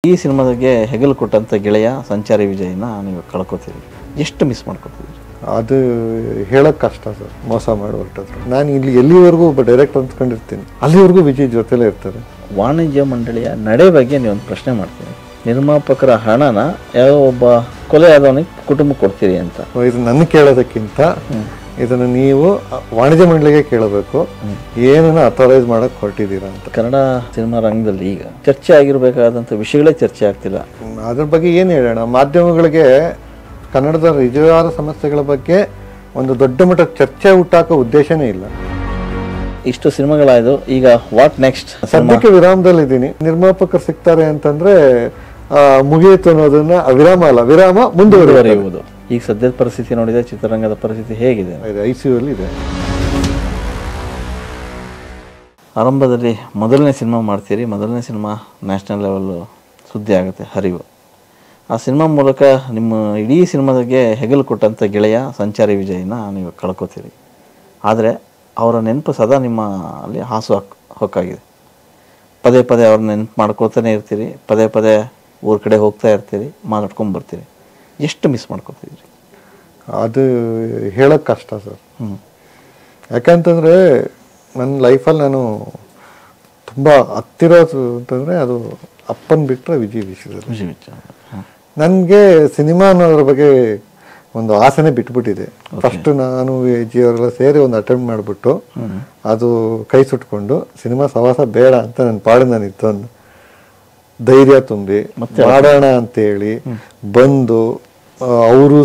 ಈ ಸಿನಿಮಾದಾಗೆ ಹೆಗಲು ಕೊಟ್ಟಂತ ಗೆಳೆಯ ಸಂಚಾರಿ ವಿಜಯನ ನೀವು ಕಳ್ಕೊತೀರಿ. ಎಷ್ಟು ಮಿಸ್ ಮಾಡ್ಕೊತೀರಿ? ಅದು ಹೇಳೋಕ್ಕೆ ಕಷ್ಟ ಸರ್. ಮೋಸ ಮಾಡಿಬಿಟ್ಟದ್ರು. ನಾನು ಇಲ್ಲಿ ಎಲ್ಲಿವರೆಗೂ ಒಬ್ಬ ಡೈರೆಕ್ಟರ್ ಅಂದ್ಕೊಂಡಿರ್ತೀನಿ, ಅಲ್ಲಿವರೆಗೂ ವಿಜಯ್ ಜೊತೆಲೇ ಇರ್ತಾರೆ. ವಾಣಿಜ್ಯ ಮಂಡಳಿಯ ನಡೆ ಬಗ್ಗೆ ನೀವೊಂದು ಪ್ರಶ್ನೆ ಮಾಡ್ತೀನಿ. ನಿರ್ಮಾಪಕರ ಹಣನ ಯಾವ ಒಬ್ಬ ಕೊಲೆ ಆದವನಿಗೆ ಕುಟುಂಬಕ್ಕೆ ಕೊಡ್ತೀರಿ ಅಂತ. ಇದು ನನ್ನ ಕೇಳೋದಕ್ಕಿಂತ ಇದನ್ನು ನೀವು ವಾಣಿಜ್ಯ ಮಂಡಳಿಗೆ ಕೇಳಬೇಕು, ಏನನ್ನ ಅಥರೈಸ್ ಮಾಡಕ್ ಹೊರಟಿದ್ದೀರಾ ಅಂತ. ಕನ್ನಡ ಸಿನಿಮಾ ರಂಗದಲ್ಲಿ ಈಗ ಚರ್ಚೆ ಆಗಿರಬೇಕಾದಂಥ ವಿಷಯಗಳೇ ಚರ್ಚೆ ಆಗ್ತಿಲ್ಲ. ಅದ್ರ ಬಗ್ಗೆ ಏನು ಹೇಳೋಣ? ಮಾಧ್ಯಮಗಳಿಗೆ ಕನ್ನಡದ ನಿಜವಾದ ಸಮಸ್ಯೆಗಳ ಬಗ್ಗೆ ಒಂದು ದೊಡ್ಡ ಮಟ್ಟದ ಚರ್ಚೆ ಹುಟ್ಟಾಕೋ ಉದ್ದೇಶನೇ ಇಲ್ಲ. ಇಷ್ಟು ಸಿನಿಮಾಗಳಾಯ್ತು, ಈಗ ವಾಟ್ ನೆಕ್ಸ್ಟ್? ಸದ್ಯಕ್ಕೆ ವಿರಾಮದಲ್ಲಿದ್ದೀನಿ. ನಿರ್ಮಾಪಕರು ಸಿಗ್ತಾರೆ ಅಂತಂದ್ರೆ ಮುಗಿಯಿತು ಅನ್ನೋದನ್ನ ವಿರಾಮ ಮುಂದುವರಿಯುವುದು. ಈಗ ಸದ್ಯದ ಪರಿಸ್ಥಿತಿ ನೋಡಿದ್ರೆ ಚಿತ್ರರಂಗದ ಪರಿಸ್ಥಿತಿ ಹೇಗಿದೆ? ICU ಅಲ್ಲಿ ಇದೆ. ಆರಂಭದಲ್ಲಿ ಮೊದಲನೇ ಸಿನಿಮಾ ಮಾಡ್ತೀರಿ, ಮೊದಲನೇ ಸಿನಿಮಾ ನ್ಯಾಷನಲ್ ಲೆವೆಲ್ಲು ಸುದ್ದಿ ಆಗುತ್ತೆ, ಹರಿವು. ಆ ಸಿನಿಮಾ ಮೂಲಕ ನಿಮ್ಮ ಇಡೀ ಸಿನಿಮಾದಾಗೆ ಹೆಗಲು ಕೊಟ್ಟಂಥ ಗೆಳೆಯ ಸಂಚಾರಿ ವಿಜಯನ ನೀವು ಕಳ್ಕೊತೀರಿ. ಆದರೆ ಅವರ ನೆನಪು ಸದಾ ನಿಮ್ಮ ಅಲ್ಲಿ ಹೊಕ್ಕಾಗಿದೆ. ಪದೇ ಪದೇ ಅವ್ರನ್ನ ನೆನಪು ಮಾಡ್ಕೊತಾನೆ ಇರ್ತೀರಿ, ಪದೇ ಪದೇ ಊರ ಕಡೆ ಹೋಗ್ತಾ ಇರ್ತೀರಿ, ಮಾತಾಡ್ಕೊಂಬರ್ತೀರಿ. ಎಷ್ಟು ಮಿಸ್ ಮಾಡ್ಕೊತಿದ್ರಿ? ಅದು ಹೇಳೋಕ್ಕೆ ಕಷ್ಟ ಸರ್. ಯಾಕಂತಂದರೆ ನನ್ನ ಲೈಫಲ್ಲಿ ನಾನು ತುಂಬ ಹತ್ತಿರೋದು ಅಂತಂದರೆ ಅದು ಅಪ್ಪನ ಬಿಟ್ಟರೆ ವಿಜಯ್ ವಿಷಯ. ನನಗೆ ಸಿನಿಮಾ ಅನ್ನೋದ್ರ ಬಗ್ಗೆ ಒಂದು ಆಸೆನೇ ಬಿಟ್ಬಿಟ್ಟಿದೆ. ಫಸ್ಟ್ ನಾನು ವಿಜಯ್ ಅವರೆಲ್ಲ ಸೇರಿ ಒಂದು ಅಟೆಂಪ್ಟ್ ಮಾಡಿಬಿಟ್ಟು ಅದು ಕೈ ಸುಟ್ಕೊಂಡು ಸಿನಿಮಾ ಸವಾಸ ಬೇಡ ಅಂತ ನನ್ನ ಪಾಡು ನಾನಿತ್ತು. ಒಂದು ಧೈರ್ಯ ತುಂಬಿ ಮಾಡೋಣ ಅಂತೇಳಿ ಬಂದು ಅವರು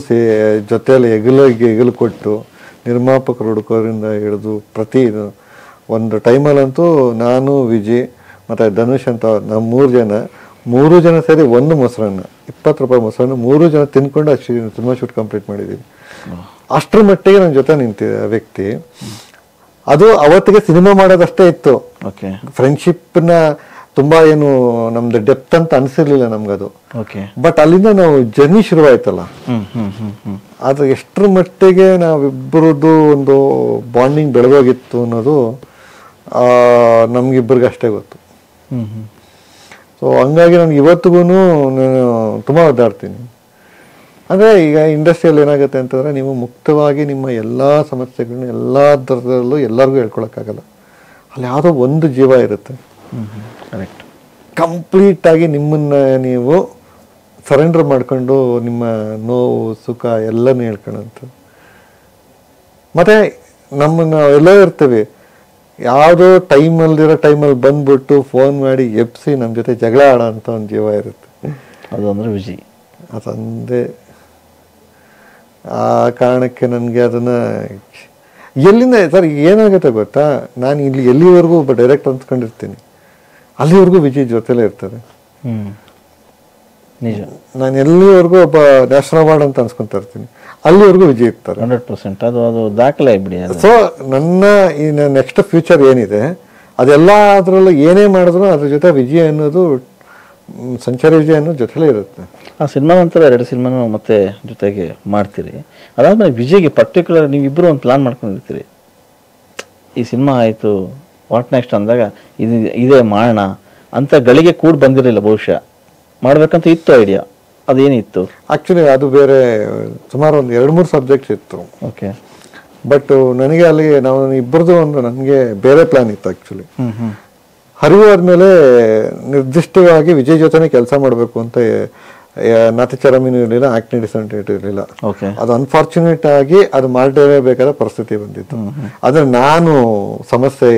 ಜೊತೆಯಲ್ಲಿ ಹೆಗಲು ಕೊಟ್ಟು ನಿರ್ಮಾಪಕರು ಹುಡುಕೋರಿಂದ ಹಿಡಿದು ಪ್ರತಿ ಒಂದು ಟೈಮಲ್ಲಂತೂ ನಾನು ವಿಜಯ್ ಮತ್ತು ಧನುಷ್ ಅಂತ ನಾವು ಮೂರು ಜನ ಸೇರಿ ಒಂದು ಮೊಸರನ್ನ 20 ರೂಪಾಯಿ ಮೊಸರನ್ನ 3 ಜನ ತಿನ್ಕೊಂಡು ಅಷ್ಟು ಸಿನಿಮಾ ಶೂಟ್ ಕಂಪ್ಲೀಟ್ ಮಾಡಿದ್ದೀವಿ. ಅಷ್ಟರ ಮಟ್ಟಿಗೆ ನನ್ನ ಜೊತೆ ನಿಂತಿದ್ದ ವ್ಯಕ್ತಿ. ಅದು ಅವತ್ತಿಗೆ ಸಿನಿಮಾ ಮಾಡೋದಷ್ಟೇ ಇತ್ತು. ಫ್ರೆಂಡ್ಶಿಪ್ನ ತುಂಬಾ ಏನು ನಮ್ದು ಡೆಪ್ತ್ ಅಂತ ಅನ್ಸಿರ್ಲಿಲ್ಲ ನಮ್ಗದು. ಬಟ್ ಅಲ್ಲಿಂದ ನಾವು ಜರ್ನಿ ಶುರುವಾಯ್ತಲ್ಲ, ಅದು ಎಷ್ಟರ ಮಟ್ಟಿಗೆ ನಾವಿಬ್ಬರದ್ದು ಒಂದು ಬಾಂಡಿಂಗ್ ಬೆಳೆದೋಗಿತ್ತು ಅನ್ನೋದು ನಮ್ಗಿಬ್ಬರಿಗೆ ಅಷ್ಟೇ ಗೊತ್ತು. ಸೊ ಹಂಗಾಗಿ ನನಗೆ ಇವತ್ತಿಗೂ ನಾನು ತುಂಬ ಒದ್ದಾಡ್ತೀನಿ. ಅಂದರೆ ಈಗ ಇಂಡಸ್ಟ್ರಿಯಲ್ಲಿ ಏನಾಗುತ್ತೆ ಅಂತಂದರೆ, ನೀವು ಮುಕ್ತವಾಗಿ ನಿಮ್ಮ ಎಲ್ಲ ಸಮಸ್ಯೆಗಳನ್ನ ಎಲ್ಲ ಥರದಲ್ಲೂ ಎಲ್ಲರಿಗೂ ಹೇಳ್ಕೊಳಕ್ಕಾಗಲ್ಲ. ಅಲ್ಲಿ ಯಾವುದೋ ಒಂದು ಜೀವ ಇರುತ್ತೆ, ಕರೆಕ್ಟ್, ಕಂಪ್ಲೀಟಾಗಿ ನಿಮ್ಮನ್ನು ನೀವು ಸರೆಂಡರ್ ಮಾಡ್ಕೊಂಡು ನಿಮ್ಮ ನೋವು ಸುಖ ಎಲ್ಲನೂ ಹೇಳ್ಕೊಳ್ಳೋಂಥ. ಮತ್ತು ನಮ್ಮನ್ನು ಎಲ್ಲೋ ಇರ್ತೀವಿ, ಯಾವುದೋ ಟೈಮಲ್ಲಿ ಬಂದ್ಬಿಟ್ಟು ಫೋನ್ ಮಾಡಿ ಎಬ್ಸಿ ನಮ್ಮ ಜೊತೆ ಜಗಳ ಆಡೋ ಅಂಥ ಒಂದು ಜೀವ ಇರುತ್ತೆ. ಅದು ಅಂದರೆ ವಿಜಯ್. ಅದಂದೇ ಆ ಕಾರಣಕ್ಕೆ ನನಗೆ ಅದನ್ನು ಎಲ್ಲಿಂದ ಸರ್ ಏನಾಗುತ್ತೆ ಗೊತ್ತಾ, ನಾನು ಇಲ್ಲಿ ಎಲ್ಲಿವರೆಗೂ ಒಬ್ಬ ಡೈರೆಕ್ಟರ್ ಅಂದ್ಕೊಂಡಿರ್ತೀನಿ, ಅಲ್ಲಿವರೆಗೂ ವಿಜಯ್ ಜೊತೆಲೇ ಇರ್ತಾರೆ. ನಿಜ. ನಾನು ಎಲ್ಲಿವರೆಗೂ ಒಬ್ಬ ನ್ಯಾಷನಲ್ ಅವಾರ್ಡ್ ಅಂತ ಅನ್ಸ್ಕೊಂತ ಇರ್ತೀನಿ, ಅಲ್ಲಿವರೆಗೂ ವಿಜಯ್ ಇರ್ತಾರೆ. 100% ಅದು ದಾಖಲೆ ಆಗ್ಬಿಡಿ. ಸೊ ನನ್ನ ಈ ನೆಕ್ಸ್ಟ್ ಫ್ಯೂಚರ್ ಏನಿದೆ ಅದೆಲ್ಲ ಅದರಲ್ಲೂ ಏನೇ ಮಾಡಿದ್ರು ಅದ್ರ ಜೊತೆ ವಿಜಯ್ ಅನ್ನೋದು, ಸಂಚಾರಿ ವಿಜಯ್ ಅನ್ನೋದು ಜೊತೆಲೇ ಇರುತ್ತೆ. ಆ ಸಿನಿಮಾ ನಂತರ 2 ಸಿನಿಮಾನು ಮತ್ತೆ ಜೊತೆಗೆ ಮಾಡ್ತೀರಿ. ಅದಾದ್ಮೇಲೆ ವಿಜಯ್ಗೆ ಪರ್ಟಿಕ್ಯುಲರ್ ನೀವಿಬ್ಬರು ಒಂದು ಪ್ಲಾನ್ ಮಾಡ್ಕೊಂಡಿರ್ತೀರಿ, ಈ ಸಿನಿಮಾ ಆಯಿತು ವಾಟ್ ನೆಕ್ಸ್ಟ್ ಅಂದಾಗ ಇದೇ ಮಾಡೋಣ ಅಂತ ಗಳಿಗೆ ಕೂಡ ಬಂದಿರಲಿಲ್ಲ. ಬಹುಶಃ ಮಾಡ್ಬೇಕಂತ ಇತ್ತು ಐಡಿಯಾ, ಅದೇನಿತ್ತು? ಆಕ್ಚುಲಿ ಅದು ಬೇರೆ ಸುಮಾರು ಒಂದು 2-3 ಸಬ್ಜೆಕ್ಟ್ಸ್ ಇತ್ತು. ಓಕೆ. ಬಟ್ ನನಗೆ ಅಲ್ಲಿ ನಾವು ಇಬ್ಬರದು ಒಂದು ನನಗೆ ಬೇರೆ ಪ್ಲಾನ್ ಇತ್ತು ಆಕ್ಚುಲಿ. ಹರಿವು ಆದ್ಮೇಲೆ ನಿರ್ದಿಷ್ಟವಾಗಿ ವಿಜಯ್ ಜೊತೆನೆ ಕೆಲಸ ಮಾಡಬೇಕು ಅಂತ ನಾತಿಚರಮಿನೂ ಇರಲಿಲ್ಲ, ಆಕ್ಟ್ ಡಿಸೆಂಟೇಟ್ ಇರಲಿಲ್ಲ. ಅದು ಅನ್ಫಾರ್ಚುನೇಟ್ ಆಗಿ ಅದು ಮಾಡಲೇಬೇಕಾದ ಪರಿಸ್ಥಿತಿ ಬಂದಿತ್ತು. ಆದ್ರೆ ನಾನು ಸಮಸ್ಯೆ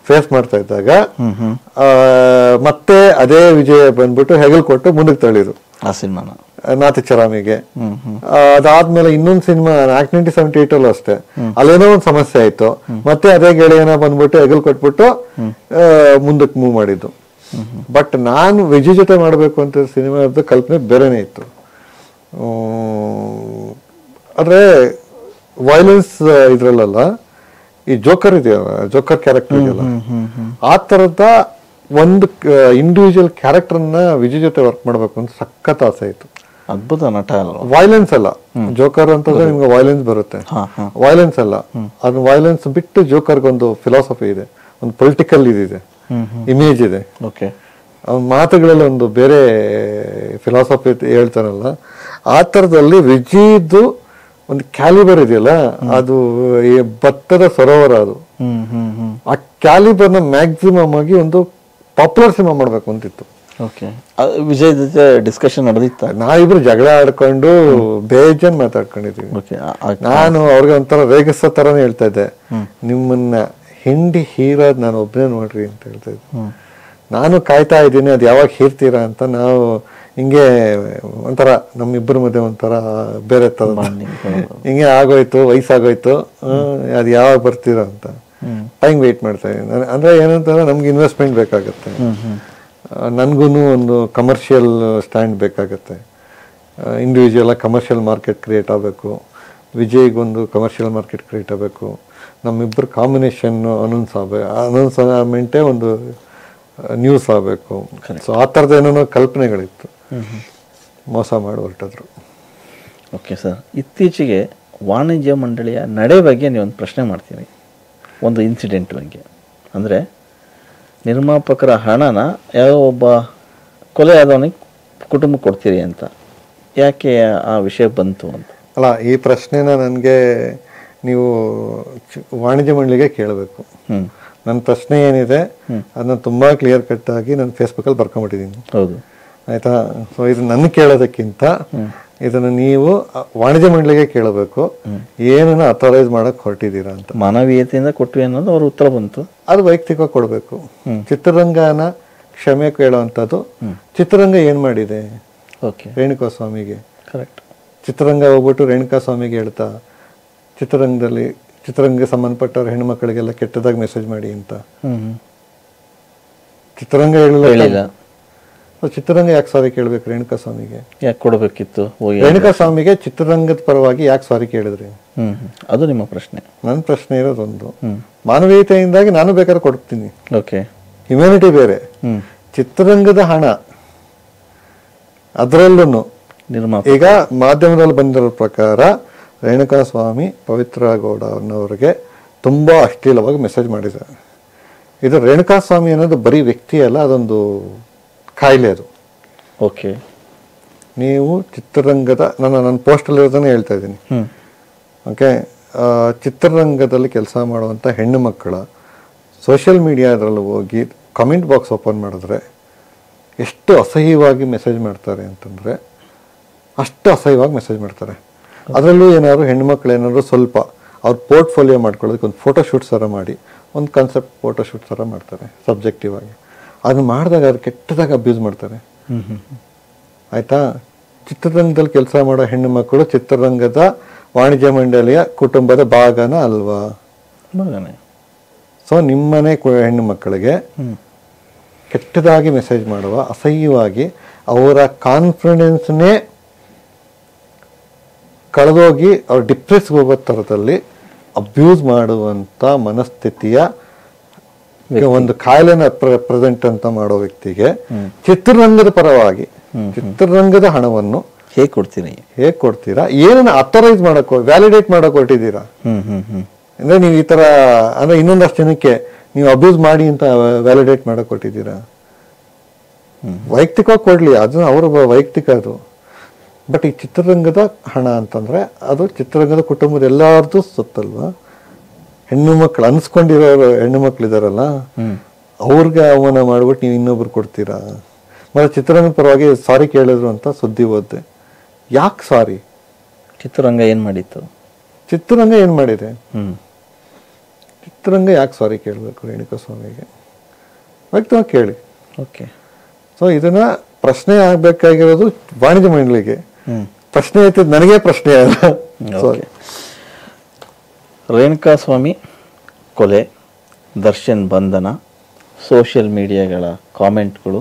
ಫೇಸ್ ಮಾಡ್ತಾ ಇದ್ದಾಗ ಮತ್ತೆ ಅದೇ ವಿಜಯ್ ಬಂದ್ಬಿಟ್ಟು ಹೆಗಲ್ ಕೊಟ್ಟು ಮುಂದಕ್ಕೆ ತಳ್ಳಿದ್ರು ಆ ಸಿನಿಮಾನ, ನಾತಿಚರಾಮಿಗೆ. ಅದಾದ್ಮೇಲೆ ಇನ್ನೊಂದು ಸಿನಿಮಾ 1978 ಅಲ್ಲೂ ಅಷ್ಟೇ, ಅಲ್ಲೇನೋ ಒಂದು ಸಮಸ್ಯೆ ಆಯ್ತು, ಮತ್ತೆ ಅದೇ ಗೆಳೆಯನ ಬಂದ್ಬಿಟ್ಟು ಹೆಗಲ್ ಕೊಟ್ಬಿಟ್ಟು ಮುಂದಕ್ಕೆ ಮೂವ್ ಮಾಡಿದ್ದು. ಬಟ್ ನಾನು ವಿಜಯ್ ಜೊತೆ ಮಾಡಬೇಕು ಅಂತ ಸಿನಿಮಾದ ಕಲ್ಪನೆ ಬೇರೆನೇ ಇತ್ತು. ಆದ್ರೆ ವೈಲೆನ್ಸ್ ಇದ್ರಲ್ಲ, ಈ ಜೋಕರ್ ಇದೆಯಲ್ಲ, ಜೋಕರ್ ಕ್ಯಾರೆಕ್ಟರ್ ಇದೆಯಲ್ಲ, ಆ ತರದ ಒಂದು ಇಂಡಿವಿಜುವಲ್ ಕ್ಯಾರೆಕ್ಟರ್ನ ವಿಜಯ್ ಜೊತೆ ವರ್ಕ್ ಮಾಡ್ಬೇಕು ಅಂತ ಸಖತ್ ಆಸೆ ಇತ್ತು. ಅದ್ಭುತ ನಟ ಅಲ್ಲ, ವೈಲೆನ್ಸ್ ಅಲ್ಲ. ಜೋಕರ್ ಅಂತಂದ್ರೆ ನಿಮ್ಗೆ ವೈಲೆನ್ಸ್ ಬರುತ್ತೆ, ವೈಲೆನ್ಸ್ ಅಲ್ಲ. ಅದು ವೈಲೆನ್ಸ್ ಬಿಟ್ಟು ಜೋಕರ್ಗೊಂದು ಫಿಲಾಸಫಿ ಇದೆ, ಒಂದು ಪೊಲಿಟಿಕಲ್ ಇದಿದೆ, ಇಮೇಜ್ ಇದೆ. ಅವನ ಮಾತುಗಳಲ್ಲಿ ಒಂದು ಬೇರೆ ಫಿಲಾಸಫಿ ಹೇಳ್ತಾರಲ್ಲ, ಆ ಥರದಲ್ಲಿ ವಿಜಿದು ಒಂದು ಕ್ಯಾಲಿಬರ್ ಇದೆಯಲ್ಲ, ಅದು ಈ ಭತ್ತದ ಸರೋವರ. ಅದು ಆ ಕ್ಯಾಲಿಬರ್ನ ಮ್ಯಾಕ್ಸಿಮಮ್ ಆಗಿ ಒಂದು ಪಾಪ್ಯುಲರ್ ಸಿನಿಮಾ ಮಾಡ್ಬೇಕು ಅಂತಿತ್ತು. ಓಕೆ, ವಿಜಯ್ ಜೊತೆ ಡಿಸ್ಕಷನ್ ನಡೆದಿತ್ತ? ನಾವಿಬ್ರು ಜಗಳ ಆಡ್ಕೊಂಡು ಬೇಜಾನ್ ಮಾತಾಡ್ಕೊಂಡಿದ್ದೀವಿ. ನಾನು ಅವ್ರಿಗೆ ಒಂಥರ ರೇಗಿಸೋ ಥರನೇ ಹೇಳ್ತಾ ಇದ್ದೆ, ನಿಮ್ಮನ್ನ ಹಿಂಡಿ ಹೀರೋದು ನಾನು ಒಬ್ಬನೇ ನೋಡ್ರಿ ಅಂತ ಹೇಳ್ತಾ ಇದ್ದೆ. ನಾನು ಕಾಯ್ತಾ ಇದ್ದೀನಿ ಅದು ಯಾವಾಗ ಹೀರ್ತೀರಾ ಅಂತ. ನಾವು ಹಿಂಗೆ ಒಂಥರ ನಮ್ಮಿಬ್ಬರ ಮಧ್ಯೆ ಒಂಥರ ಬೇರೆ ಥರ ಹಿಂಗೆ ಆಗೋಯ್ತು, ವಯಸ್ಸಾಗೋಯ್ತು, ಅದು ಯಾವಾಗ ಬರ್ತೀರಾ ಅಂತ ಟೈಮ್ ವೆಯ್ಟ್ ಮಾಡ್ತಾ ಇದ್ದೀನಿ. ಅಂದರೆ ಏನಂತಂದ್ರೆ ನಮ್ಗೆ ಇನ್ವೆಸ್ಟ್ಮೆಂಟ್ ಬೇಕಾಗುತ್ತೆ, ನನಗೂ ಒಂದು ಕಮರ್ಷಿಯಲ್ ಸ್ಟ್ಯಾಂಡ್ ಬೇಕಾಗತ್ತೆ, ಇಂಡಿವಿಜುವಲ್ ಕಮರ್ಷಿಯಲ್ ಮಾರ್ಕೆಟ್ ಕ್ರಿಯೇಟ್ ಆಗಬೇಕು, ವಿಜಯ್ಗೊಂದು ಕಮರ್ಷಿಯಲ್ ಮಾರ್ಕೆಟ್ ಕ್ರಿಯೇಟ್ ಆಗಬೇಕು, ನಮ್ಮಿಬ್ಬರು ಕಾಂಬಿನೇಷನ್ ಅನೌನ್ಸ್ಮೆಂಟೇ ಒಂದು ನ್ಯೂಸ್ ಆಗಬೇಕು. ಸೊ ಆ ಥರದ ಏನೇನೋ ಕಲ್ಪನೆಗಳಿತ್ತು, ಮೋಸ ಮಾಡಿ ಹೊರಟಿದ್ರು. ಓಕೆ ಸರ್, ಇತ್ತೀಚೆಗೆ ವಾಣಿಜ್ಯ ಮಂಡಳಿಯ ನಡೆ ಬಗ್ಗೆ ನೀವೊಂದು ಪ್ರಶ್ನೆ ಮಾಡ್ತೀನಿ, ಒಂದು ಇನ್ಸಿಡೆಂಟ್ ಬಗ್ಗೆ. ಅಂದರೆ ನಿರ್ಮಾಪಕರ ಹಣನ ಯಾವ ಒಬ್ಬ ಕೊಲೆ ಆದವನಿಗೆ ಕುಟುಂಬಕ್ಕೆ ಕೊಡ್ತೀರಿ ಅಂತ, ಯಾಕೆ ಆ ವಿಷಯ ಬಂತು ಅಂತ? ಅಲ್ಲ, ಈ ಪ್ರಶ್ನೆನ ನನಗೆ ನೀವು ವಾಣಿಜ್ಯ ಮಂಡಳಿಗೆ ಕೇಳಬೇಕು. ನನ್ನ ಪ್ರಶ್ನೆ ಏನಿದೆ ಅದನ್ನ ತುಂಬ ಕ್ಲಿಯರ್ ಕಟ್ ಆಗಿ ನಾನು ಫೇಸ್ಬುಕ್ಕಲ್ಲಿ ಬರ್ಕೊಂಬಿಟ್ಟಿದ್ದೀನಿ. ಹೌದು, ಆಯಿತಾ? ಸೊ ಇದು ನನ್ನ ಕೇಳೋದಕ್ಕಿಂತ ಇದನ್ನು ನೀವು ವಾಣಿಜ್ಯ ಮಂಡಳಿಗೆ ಕೇಳಬೇಕು, ಏನನ್ನ ಅಥರೈಸ್ ಮಾಡಕ್ಕೆ ಹೊರಟಿದ್ದೀರಾ ಅಂತ. ಮಾನವೀಯತೆಯಿಂದ ಕೊಟ್ವಿ ಅನ್ನೋದು ಅವ್ರ ಉತ್ತರ ಬಂತು. ಅದು ವೈಯಕ್ತಿಕವಾಗಿ ಕೊಡಬೇಕು. ಚಿತ್ರರಂಗನ ಕ್ಷಮೆ ಕೇಳುವಂಥದ್ದು. ಚಿತ್ರರಂಗ ಏನು ಮಾಡಿದೆ? ಓಕೆ, ರೇಣುಕಾ ಸ್ವಾಮಿಗೆ ಕರೆಕ್ಟ್. ಚಿತ್ರರಂಗ ಹೋಗ್ಬಿಟ್ಟು ರೇಣುಕಾ ಸ್ವಾಮಿಗೆ ಹೇಳ್ತಾ ಚಿತ್ರರಂಗಕ್ಕೆ ಸಂಬಂಧಪಟ್ಟವ್ರ ಹೆಣ್ಮಕ್ಳಿಗೆಲ್ಲ ಕೆಟ್ಟದಾಗಿ ಮೆಸೇಜ್ ಮಾಡಿ ಅಂತ ಚಿತ್ರರಂಗ ಹೇಳಿಲ್ಲ. ಚಿತ್ರರಂಗ ಯಾಕೆ ಸಾರಿ ಕೇಳಬೇಕು ರೇಣುಕಾ ಸ್ವಾಮಿಗೆ? ಯಾಕೆ ಕೊಡಬೇಕಿತ್ತು? ರೇಣುಕಾ ಸ್ವಾಮಿಗೆ ಚಿತ್ರರಂಗದ ಪರವಾಗಿ ಯಾಕೆ ಸಾರಿ ಕೇಳಿದ್ರಿ? ಅದು ನಿಮ್ಮ ಪ್ರಶ್ನೆ. ನನ್ನ ಪ್ರಶ್ನೆ ಇರೋದೊಂದು, ಮಾನವೀಯತೆಯಿಂದಾಗಿ ನಾನು ಬೇಕಾದ್ರೆ ಕೊಡ್ತೀನಿ. ಓಕೆ, ಹ್ಯುಮ್ಯಾನಿಟಿ ಬೇರೆ. ಚಿತ್ರರಂಗದ ಹಣ ಅದರಲ್ಲೂ ಈಗ ಮಾಧ್ಯಮದಲ್ಲಿ ಬಂದಿರೋ ಪ್ರಕಾರ ರೇಣುಕಾ ಸ್ವಾಮಿ ಪವಿತ್ರ ಗೌಡ ಅನ್ನೋರಿಗೆ ತುಂಬ ಅಶ್ಲೀಲವಾಗಿ ಮೆಸೇಜ್ ಮಾಡಿದ್ದಾರೆ. ಇದು ರೇಣುಕಾ ಸ್ವಾಮಿ ಅನ್ನೋದು ಬರೀ ವ್ಯಕ್ತಿ ಅಲ್ಲ, ಅದೊಂದು ಕಾಯಿಲೆ ಅದು. ಓಕೆ, ನೀವು ಚಿತ್ರರಂಗದ ನನ್ನ ಪೋಸ್ಟಲ್ಲಿರೋದನ್ನೇ ಹೇಳ್ತಾ ಇದ್ದೀನಿ. ಓಕೆ, ಚಿತ್ರರಂಗದಲ್ಲಿ ಕೆಲಸ ಮಾಡುವಂಥ ಹೆಣ್ಣು ಮಕ್ಕಳ ಸೋಷಿಯಲ್ ಮೀಡಿಯಾದ್ರಲ್ಲಿ ಹೋಗಿ ಕಮೆಂಟ್ ಬಾಕ್ಸ್ ಓಪನ್ ಮಾಡಿದ್ರೆ ಎಷ್ಟು ಅಸಹ್ಯವಾಗಿ ಮೆಸೇಜ್ ಮಾಡ್ತಾರೆ ಅಂತಂದರೆ ಅಷ್ಟು ಅಸಹ್ಯವಾಗಿ ಮೆಸೇಜ್ ಮಾಡ್ತಾರೆ. ಅದರಲ್ಲೂ ಏನಾದ್ರು ಹೆಣ್ಮಕ್ಳು ಏನಾದ್ರು ಸ್ವಲ್ಪ ಅವ್ರ ಪೋರ್ಟ್ಫೋಲಿಯೋ ಮಾಡ್ಕೊಳ್ಳೋದಕ್ಕೆ ಒಂದು ಫೋಟೋಶೂಟ್ಸ್ ಥರ ಮಾಡಿ, ಒಂದು ಕಾನ್ಸೆಪ್ಟ್ ಫೋಟೋಶೂಟ್ ಥರ ಮಾಡ್ತಾರೆ ಸಬ್ಜೆಕ್ಟಿವ್ ಆಗಿ. ಅದನ್ನ ಮಾಡಿದಾಗ ಅವ್ರು ಕೆಟ್ಟದಾಗ ಅಬ್ಯೂಸ್ ಮಾಡ್ತಾರೆ. ಆಯಿತಾ? ಚಿತ್ರರಂಗದಲ್ಲಿ ಕೆಲಸ ಮಾಡೋ ಹೆಣ್ಣು ಮಕ್ಕಳು ಚಿತ್ರರಂಗದ ವಾಣಿಜ್ಯ ಮಂಡಳಿಯ ಕುಟುಂಬದ ಭಾಗನ ಅಲ್ವಾ? ಸೊ ನಿಮ್ಮನೆ ಹೆಣ್ಣು ಮಕ್ಕಳಿಗೆ ಕೆಟ್ಟದಾಗಿ ಮೆಸೇಜ್ ಮಾಡುವ, ಅಸಹ್ಯವಾಗಿ ಅವರ ಕಾನ್ಫಿಡೆನ್ಸ್ನೇ ಕಳೆದೋಗಿ ಅವ್ರು ಡಿಪ್ರೆಸ್ಗೆ ಹೋಗೋ ಥರದಲ್ಲಿ ಅಬ್ಯೂಸ್ ಮಾಡುವಂಥ ಮನಸ್ಥಿತಿಯ ಒಂದು ಕಾಯಿಲೆನ ಪ್ರೆಸೆಂಟ್ ಅಂತ ಮಾಡೋ ವ್ಯಕ್ತಿಗೆ ಚಿತ್ರರಂಗದ ಪರವಾಗಿ ಚಿತ್ರರಂಗದ ಹಣವನ್ನು ಹೇಗೆ ಕೊಡ್ತೀರಾ? ಏನನ್ನ ಅಥರೈಸ್ ಮಾಡಕ್, ವ್ಯಾಲಿಡೇಟ್ ಮಾಡಕ್ ಹೊರಟಿದ್ದೀರಾ? ಅಂದ್ರೆ ನೀವು ಈ ತರ ಅಂದ್ರೆ ಇನ್ನೊಂದಷ್ಟು ಜನಕ್ಕೆ ನೀವು ಅಬ್ಯೂಸ್ ಮಾಡಿ ಅಂತ ವ್ಯಾಲಿಡೇಟ್ ಮಾಡಕ್ ಹೊರಟಿದ್ದೀರಾ? ವೈಯಕ್ತಿಕವಾಗಿ ಕೊಡ್ಲಿ, ಅದು ಅವ್ರ ವೈಯಕ್ತಿಕ ಅದು. ಬಟ್ ಈ ಚಿತ್ರರಂಗದ ಹಣ ಅಂತಂದ್ರೆ ಅದು ಚಿತ್ರರಂಗದ ಕುಟುಂಬದ ಎಲ್ಲಾರ್ದು ಸೊತ್ತಲ್ವಾ? ಹೆಣ್ಣು ಮಕ್ಕಳು ಅನ್ಸ್ಕೊಂಡಿರೋ ಹೆಣ್ಣು ಮಕ್ಳು ಇದಾರಲ್ಲ, ಅವ್ರಿಗೆ ಅವಮಾನ ಮಾಡ್ಬಿಟ್ಟು ನೀವು ಇನ್ನೊಬ್ರು ಕೊಡ್ತೀರಾ? ಮತ್ತೆ ಚಿತ್ರರಂಗದ ಪರವಾಗಿ ಸಾರಿ ಕೇಳಿದ್ರು ಅಂತ ಸುದ್ದಿ ಓದ್ದೆ. ಯಾಕೆ ಸಾರಿ? ಚಿತ್ರರಂಗ ಏನ್ ಮಾಡಿತ್ತು? ಚಿತ್ರರಂಗ ಏನ್ ಮಾಡಿದೆ? ಚಿತ್ರರಂಗ ಯಾಕೆ ಸಾರಿ ಕೇಳಬೇಕು ರೇಣುಕಾ ಸ್ವಾಮಿಗೆ? ವ್ಯಕ್ತವಾಗಿ ಕೇಳಿ. ಓಕೆ, ಸೊ ಇದನ್ನ ಪ್ರಶ್ನೆ ಆಗ್ಬೇಕಾಗಿರೋದು ವಾಣಿಜ್ಯ ಮಂಡಳಿಗೆ. ಪ್ರಶ್ನೆ ಐತೆ, ನನಗೆ ಪ್ರಶ್ನೆ ಅಲ್ಲ. ರೇಣುಕಾ ಸ್ವಾಮಿ ಕೊಲೆ, ದರ್ಶನ್ ಬಂಧನ, ಸೋಷಿಯಲ್ ಮೀಡಿಯಾಗಳ ಕಾಮೆಂಟ್ಗಳು,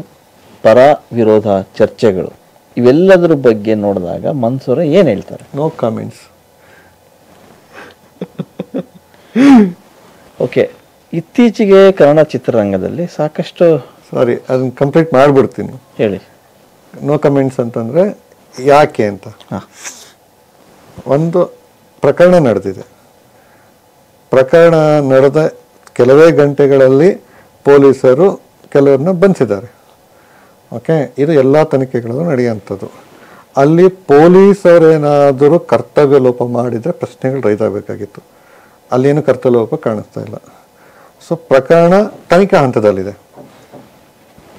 ಪರ ವಿರೋಧ ಚರ್ಚೆಗಳು, ಇವೆಲ್ಲದರ ಬಗ್ಗೆ ನೋಡಿದಾಗ ಮನ್ಸೂರ ಏನು ಹೇಳ್ತಾರೆ? No comments. ಓಕೆ, ಇತ್ತೀಚೆಗೆ ಕನ್ನಡ ಚಿತ್ರರಂಗದಲ್ಲಿ ಸಾಕಷ್ಟು ಸಾರಿ ಅದನ್ನ ಕಂಪ್ಲೀಟ್ ಮಾಡಿಬಿಡ್ತೀನಿ. ಹೇಳಿ. ನೋ ಕಮೆಂಟ್ಸ್ ಅಂತಂದರೆ ಯಾಕೆ ಅಂತ. ಒಂದು ಪ್ರಕರಣ ನಡೆದಿದೆ. ಪ್ರಕರಣ ನಡೆದ ಕೆಲವೇ ಗಂಟೆಗಳಲ್ಲಿ ಪೊಲೀಸರು ಕೆಲವ್ರನ್ನ ಬಂಧಿಸಿದ್ದಾರೆ. ಓಕೆ, ಇದು ಎಲ್ಲ ತನಿಖೆಗಳಲ್ಲೂ ನಡೆಯುವಂಥದ್ದು. ಅಲ್ಲಿ ಪೊಲೀಸರೇನಾದರೂ ಕರ್ತವ್ಯ ಲೋಪ ಮಾಡಿದರೆ ಪ್ರಶ್ನೆಗಳು ರೈಸ್ ಆಗಬೇಕಾಗಿತ್ತು. ಅಲ್ಲೇನು ಕರ್ತವ್ಯ ಲೋಪ ಕಾಣಿಸ್ತಾ ಇಲ್ಲ. ಸೊ ಪ್ರಕರಣ ತನಿಖಾ ಹಂತದಲ್ಲಿದೆ.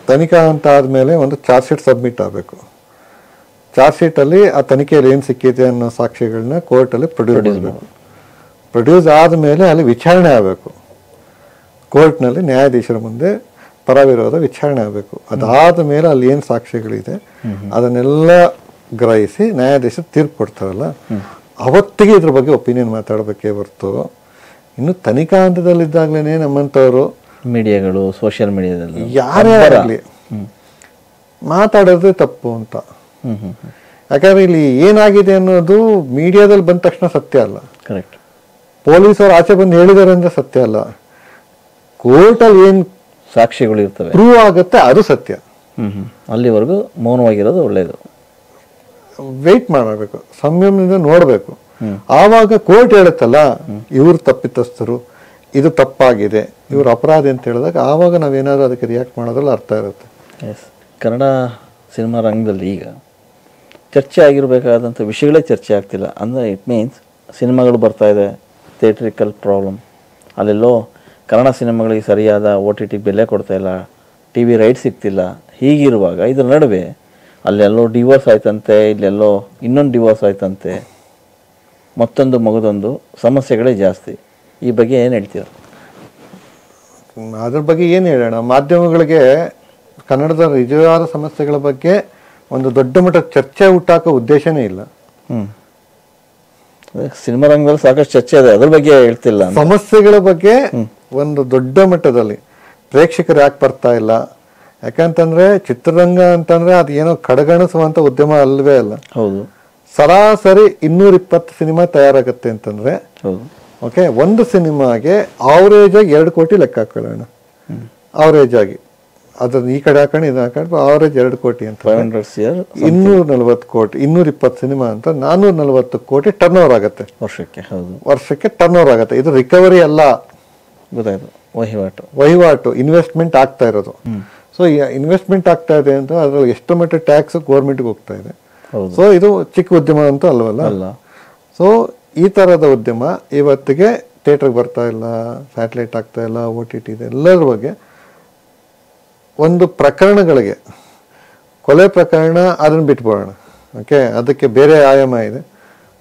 ತನಿಖಾ ಹಂತ ಆದಮೇಲೆ ಒಂದು ಚಾರ್ಜ್ ಶೀಟ್ ಸಬ್ಮಿಟ್ ಆಗಬೇಕು. ಚಾರ್ಜ್ ಶೀಟಲ್ಲಿ ಆ ತನಿಖೆಯಲ್ಲಿ ಏನು ಸಿಕ್ಕಿದೆ ಅನ್ನೋ ಸಾಕ್ಷಿಗಳನ್ನ ಕೋರ್ಟಲ್ಲಿ ಪ್ರೊಡ್ಯೂಸ್ ಮಾಡಬೇಕು. ಪ್ರೊಡ್ಯೂಸ್ ಆದಮೇಲೆ ಅಲ್ಲಿ ವಿಚಾರಣೆ ಆಗಬೇಕು. ಕೋರ್ಟ್ನಲ್ಲಿ ನ್ಯಾಯಾಧೀಶರ ಮುಂದೆ ಪರ ವಿರೋಧ ವಿಚಾರಣೆ ಆಗಬೇಕು. ಅದಾದ ಮೇಲೆ ಅಲ್ಲಿ ಏನು ಸಾಕ್ಷಿಗಳಿದೆ ಅದನ್ನೆಲ್ಲ ಗ್ರಹಿಸಿ ನ್ಯಾಯಾಧೀಶರು ತೀರ್ಪು ಕೊಡ್ತಾರಲ್ಲ, ಅವತ್ತಿಗೆ ಇದ್ರ ಬಗ್ಗೆ ಒಪಿನಿಯನ್ ಮಾತಾಡಬೇಕೇ ಹೊರತು ಇನ್ನು ತನಿಖಾ ಹಂತದಲ್ಲಿದ್ದಾಗಲೇ ನಮ್ಮಂಥವ್ರು ಮೀಡಿಯಾಗಳು, ಸೋಷಿಯಲ್ ಮೀಡಿಯಾದಲ್ಲಿ ಯಾರೇ ಆಗಲಿ ಮಾತಾಡೋದೇ ತಪ್ಪು ಅಂತ. ಯಾಕಂದ್ರೆ ಇಲ್ಲಿ ಏನಾಗಿದೆ ಅನ್ನೋದು ಮೀಡಿಯಾದಲ್ಲಿ ಬಂದ ತಕ್ಷಣ ಸತ್ಯ ಅಲ್ಲ. ಕರೆಕ್ಟ್. ಪೊಲೀಸರು ಆಚೆ ಬಂದು ಹೇಳಿದ್ದಾರೆ ಅಂದ್ರೆ ಸತ್ಯ ಅಲ್ಲ. ಕೋರ್ಟಲ್ಲಿ ಏನು ಸಾಕ್ಷಿಗಳು ಇರ್ತವೆ, ಪ್ರೂವ್ ಆಗುತ್ತೆ ಅದು ಸತ್ಯ. ಅಲ್ಲಿವರೆಗೂ ಮೌನವಾಗಿರೋದು ಒಳ್ಳೆಯದು. ವೆಯ್ಟ್ ಮಾಡಬೇಕು, ಸಂಯಮದಿಂದ ನೋಡಬೇಕು. ಆವಾಗ ಕೋರ್ಟ್ ಹೇಳುತ್ತಲ್ಲ ಇವ್ರು ತಪ್ಪಿತಸ್ಥರು, ಇದು ತಪ್ಪಾಗಿದೆ, ಇವ್ರು ಅಪರಾಧಿ ಅಂತ ಹೇಳಿದಾಗ ಆವಾಗ ನಾವೇನಾದ್ರೂ ಅದಕ್ಕೆ ರಿಯಾಕ್ಟ್ ಮಾಡೋದ್ರಲ್ಲಿ ಅರ್ಥ ಇರುತ್ತೆ. ಎಸ್, ಕನ್ನಡ ಸಿನಿಮಾ ರಂಗದಲ್ಲಿ ಈಗ ಚರ್ಚೆ ಆಗಿರಬೇಕಾದಂಥ ವಿಷಯಗಳೇ ಚರ್ಚೆ ಆಗ್ತಿಲ್ಲ. ಅಂದರೆ ಇಟ್ ಮೀನ್ಸ್ ಸಿನಿಮಾಗಳು ಬರ್ತಾ ಇದೆ, ಥಿಯೇಟ್ರಿಕಲ್ ಪ್ರಾಬ್ಲಮ್, ಅಲ್ಲೆಲ್ಲೋ ಕನ್ನಡ ಸಿನಿಮಾಗಳಿಗೆ ಸರಿಯಾದ OTT ಬೆಲೆ ಕೊಡ್ತಾ ಇಲ್ಲ, TV ರೈಟ್ ಸಿಗ್ತಿಲ್ಲ. ಹೀಗಿರುವಾಗ ಇದರ ನಡುವೆ ಅಲ್ಲೆಲ್ಲೋ ಡಿವೋರ್ಸ್ ಆಯ್ತಂತೆ, ಇಲ್ಲೆಲ್ಲೋ ಇನ್ನೊಂದು ಡಿವೋರ್ಸ್ ಆಯ್ತಂತೆ, ಮತ್ತೊಂದು ಮಗದೊಂದು ಸಮಸ್ಯೆಗಳೇ ಜಾಸ್ತಿ. ಈ ಬಗ್ಗೆ ಏನು ಹೇಳ್ತೀರ? ಅದ್ರ ಬಗ್ಗೆ ಏನು ಹೇಳೋಣ, ಮಾಧ್ಯಮಗಳಿಗೆ ಕನ್ನಡದ ನಿಜವಾದ ಸಮಸ್ಯೆಗಳ ಬಗ್ಗೆ ಒಂದು ದೊಡ್ಡ ಮಟ್ಟದ ಚರ್ಚೆ ಹುಟ್ಟಾಕೋ ಉದ್ದೇಶನೇ ಇಲ್ಲ. ಸಿನಿಮಾ ರಂಗದಲ್ಲಿ ಸಾಕಷ್ಟು ಚರ್ಚೆ ಇದೆ, ಅದ್ರ ಬಗ್ಗೆ ಹೇಳ್ತಿಲ್ಲ. ಸಮಸ್ಯೆಗಳ ಬಗ್ಗೆ ಒಂದು ದೊಡ್ಡ ಮಟ್ಟದಲ್ಲಿ ಪ್ರೇಕ್ಷಕರು ಯಾಕೆ ಬರ್ತಾ ಇಲ್ಲ? ಯಾಕಂತಂದ್ರೆ ಚಿತ್ರರಂಗ ಅಂತಂದ್ರೆ ಅದು ಏನೋ ಕಡೆಗಣಿಸುವಂತ ಉದ್ಯಮ ಅಲ್ವೇ ಅಲ್ಲ. ಹೌದು. ಸರಾಸರಿ 220 ಸಿನಿಮಾ ತಯಾರಾಗತ್ತೆ ಅಂತಂದ್ರೆ, ಓಕೆ, ಒಂದು ಸಿನಿಮಾಗೆ ಆವರೇಜ್ ಆಗಿ 2 ಕೋಟಿ ಲೆಕ್ಕ ಹಾಕೊಳ್ಳೋಣ. ಆವರೇಜ್ ಆಗಿ ಅದ್ರ ಈ ಕಡೆ ಹಾಕೊಂಡು ಇದು ಹಾಕೊಂಡು ಆವರೇಜ್ 2 ಕೋಟಿ ಅಂತ 240 ಕೋಟಿ, 220 ಸಿನಿಮಾ ಅಂತ 440 ಕೋಟಿ ಟರ್ನ್ ಓವರ್ ಆಗುತ್ತೆ ವರ್ಷಕ್ಕೆ. ಹೌದು, ವರ್ಷಕ್ಕೆ ಟರ್ನ್ ಓವರ್ ಆಗುತ್ತೆ. ಇದು ರಿಕವರಿ ಅಲ್ಲ, ಗೊತ್ತಾಯ್ತು, ವಹಿವಾಟು ಇನ್ವೆಸ್ಟ್ಮೆಂಟ್ ಆಗ್ತಾ ಇರೋದು. ಸೊ ಇನ್ವೆಸ್ಟ್ಮೆಂಟ್ ಆಗ್ತಾ ಇದೆ ಅಂತ ಅದ್ರಲ್ಲಿ ಎಷ್ಟು ಮಟ್ಟ ಟ್ಯಾಕ್ಸ್ ಗೌರ್ಮೆಂಟ್ಗೆ ಹೋಗ್ತಾ ಇದೆ. ಸೊ ಇದು ಚಿಕ್ಕ ಉದ್ಯಮ ಅಂತೂ ಅಲ್ವಲ್ಲ. ಸೊ ಈ ತರದ ಉದ್ಯಮ ಇವತ್ತಿಗೆ ಥಿಯೇಟರ್ಗೆ ಬರ್ತಾ ಇಲ್ಲ, ಸ್ಯಾಟಲೈಟ್ ಆಗ್ತಾ ಇಲ್ಲ, OTT ಇದೆ. ಎಲ್ಲರ ಬಗ್ಗೆ ಒಂದು ಪ್ರಕರಣಗಳಿಗೆ, ಕೊಲೆ ಪ್ರಕರಣ ಅದನ್ನು ಬಿಟ್ಬಿಡೋಣ, ಓಕೆ, ಅದಕ್ಕೆ ಬೇರೆ ಆಯಾಮ ಇದೆ.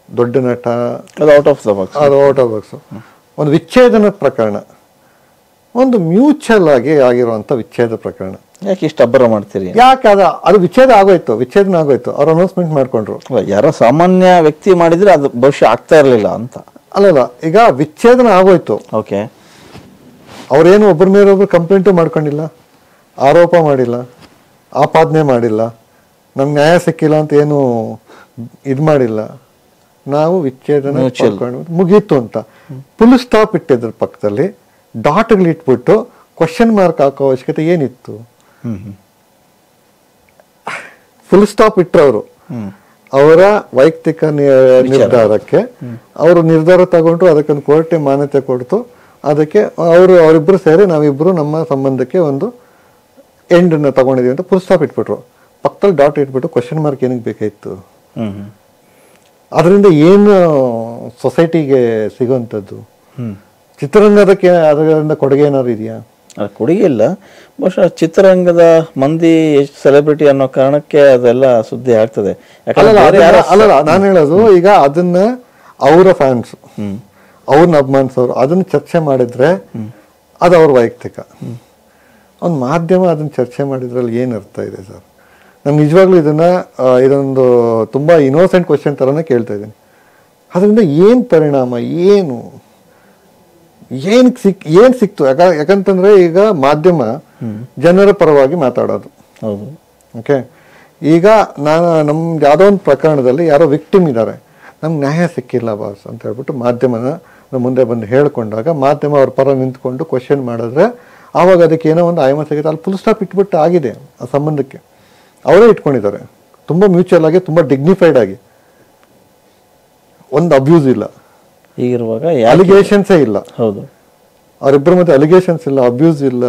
ದೊಡ್ಡ ನಟ ಅದು ಔಟ್ ಆಫ್ ದ ಬಾಕ್ಸ್. ಒಂದು ವಿಚ್ಛೇದನ ಪ್ರಕರಣ, ಒಂದು ಮ್ಯೂಚುವಲ್ ಆಗಿ ಆಗಿರುವಂಥ ವಿಚ್ಛೇದ ಪ್ರಕರಣ. ಯಾಕೆ ಇಷ್ಟು ಅಬ್ಬರ ಮಾಡ್ತೀರಿ? ಯಾಕೆ ಅದು ವಿಚ್ಛೇದನ ಆಗೋಯ್ತು, ಅವ್ರು ಅನೌನ್ಸ್ಮೆಂಟ್ ಮಾಡ್ಕೊಂಡ್ರು. ಯಾರೋ ಸಾಮಾನ್ಯ ವ್ಯಕ್ತಿ ಮಾಡಿದ್ರೆ ಅದು ಭವಿಷ್ಯ ಆಗ್ತಾ ಇರಲಿಲ್ಲ ಅಂತ ಅಲ್ಲಲ್ಲ, ಈಗ ವಿಚ್ಛೇದನ ಆಗೋಯ್ತು. ಓಕೆ, ಅವ್ರೇನು ಒಬ್ಬರ ಮೇಲೆ ಒಬ್ರು ಕಂಪ್ಲೇಂಟು ಮಾಡ್ಕೊಂಡಿಲ್ಲ, ಆರೋಪ ಮಾಡಿಲ್ಲ, ಆಪಾದನೆ ಮಾಡಿಲ್ಲ, ನಮ್ಗೆ ನ್ಯಾಯ ಸಿಕ್ಕಿಲ್ಲ ಅಂತ ಏನು ಇದು ಮಾಡಿಲ್ಲ. ನಾವು ವಿಚ್ಛೇದನ ಮುಗೀತು ಅಂತ ಫುಲ್ ಸ್ಟಾಪ್ ಇಟ್ಟಿದ್ರ ಪಕ್ಕದಲ್ಲಿ ಡಾಟ್ಗಳು ಇಟ್ಬಿಟ್ಟು ಕ್ವಶನ್ ಮಾರ್ಕ್ ಹಾಕೋ ಅವಶ್ಯಕತೆ ಏನಿತ್ತು? ಫುಲ್ ಸ್ಟಾಪ್ ಇಟ್ಟರವರು ಅವರ ವೈಯಕ್ತಿಕ ನಿರ್ಧಾರಕ್ಕೆ. ಅವರು ನಿರ್ಧಾರ ತಗೊಂಡ್ರು, ಅದಕ್ಕೊಂದು ಕೋರ್ಟೆ ಮಾನ್ಯತೆ ಕೊಡ್ತು. ಅದಕ್ಕೆ ಅವರಿಬ್ರು ಸೇರಿ ನಾವಿಬ್ರು ನಮ್ಮ ಸಂಬಂಧಕ್ಕೆ ಒಂದು ಎಂಡನ್ನು ತಗೊಂಡಿದೀವಿ ಅಂತ ಫುಲ್ ಸ್ಟಾಪ್ ಇಟ್ಬಿಟ್ರು. ಪಕ್ಕದಲ್ಲಿ ಡಾಟ್ ಇಟ್ಬಿಟ್ಟು ಕ್ವಶನ್ ಮಾರ್ಕ್ ಏನಕ್ಕೆ ಬೇಕಾಯಿತು? ಅದರಿಂದ ಏನು ಸೊಸೈಟಿಗೆ ಸಿಗೋಂಥದ್ದು? ಚಿತ್ರರಂಗದಕ್ಕೆ ಅದರಿಂದ ಕೊಡುಗೆ ಏನಾದ್ರು ಇದೆಯಾ? ಕೊಡುಗೆ ಇಲ್ಲ. ಬಹುಶಃ ಚಿತ್ರರಂಗದ ಮಂದಿ ಸೆಲೆಬ್ರಿಟಿ ಅನ್ನೋ ಕಾರಣಕ್ಕೆ ಅದೆಲ್ಲ ಸುದ್ದಿ ಆಗ್ತದೆ. ಅಲ್ಲ, ನಾನು ಹೇಳೋದು ಈಗ ಅದನ್ನ ಅವರ ಫ್ಯಾನ್ಸ್, ಅವ್ರನ್ನ ಅಭಿಮಾನಿಸೋರು ಅದನ್ನ ಚರ್ಚೆ ಮಾಡಿದ್ರೆ ಅದು ಅವ್ರ ವೈಯಕ್ತಿಕ. ಒಂದು ಮಾಧ್ಯಮ ಅದನ್ನ ಚರ್ಚೆ ಮಾಡಿದ್ರಲ್ಲಿ ಏನು ಅರ್ಥ ಇದೆ ಸರ್? ನಾನು ನಿಜವಾಗ್ಲೂ ಇದೊಂದು ತುಂಬಾ ಇನ್ನೋಸೆಂಟ್ ಕ್ವಶನ್ ಥರನೇ ಕೇಳ್ತಾ ಇದ್ದೀನಿ. ಅದರಿಂದ ಏನು ಪರಿಣಾಮ, ಏನು ಸಿಕ್ತು? ಯಾಕಂತಂದ್ರೆ ಈಗ ಮಾಧ್ಯಮ ಜನರ ಪರವಾಗಿ ಮಾತಾಡೋದು. ಹೌದು, ಓಕೆ. ಈಗ ನಮ್ದು ಯಾವುದೋ ಒಂದು ಪ್ರಕರಣದಲ್ಲಿ ಯಾರೋ ವಿಕ್ಟಿಮ್ ಇದ್ದಾರೆ, ನಮ್ಗೆ ನ್ಯಾಯ ಸಿಕ್ಕಿಲ್ಲ ಬಾಸ್ ಅಂತ ಹೇಳ್ಬಿಟ್ಟು ಮಾಧ್ಯಮನ ಮುಂದೆ ಬಂದು ಹೇಳ್ಕೊಂಡಾಗ ಮಾಧ್ಯಮ ಅವ್ರ ಪರ ನಿಂತ್ಕೊಂಡು ಕ್ವಶನ್ ಮಾಡಿದ್ರೆ ಆವಾಗ ಅದಕ್ಕೆ ಏನೋ ಒಂದು ಆಯಾಮ ಸಿಗುತ್ತೆ. ಅಲ್ಲಿ ಫುಲ್ ಸ್ಟಾಪ್ ಇಟ್ಬಿಟ್ಟು ಆಗಿದೆ ಆ ಸಂಬಂಧಕ್ಕೆ. ಅವರೇ ಇಟ್ಕೊಂಡಿದ್ದಾರೆ ತುಂಬ ಮ್ಯೂಚುವಲ್ ಆಗಿ, ತುಂಬ ಡಿಗ್ನಿಫೈಡ್ ಆಗಿ. ಒಂದು ಅಬ್ಯೂಸ್ ಇಲ್ಲ, ಹೀಗಿರುವಾಗ ಅಲಿಗೇಷನ್ಸೇ ಇಲ್ಲ. ಹೌದು, ಅವರಿಬ್ಬರ ಮಧ್ಯೆ ಅಲಿಗೇಷನ್ಸ್ ಇಲ್ಲ, ಅಬ್ಯೂಸ್ ಇಲ್ಲ,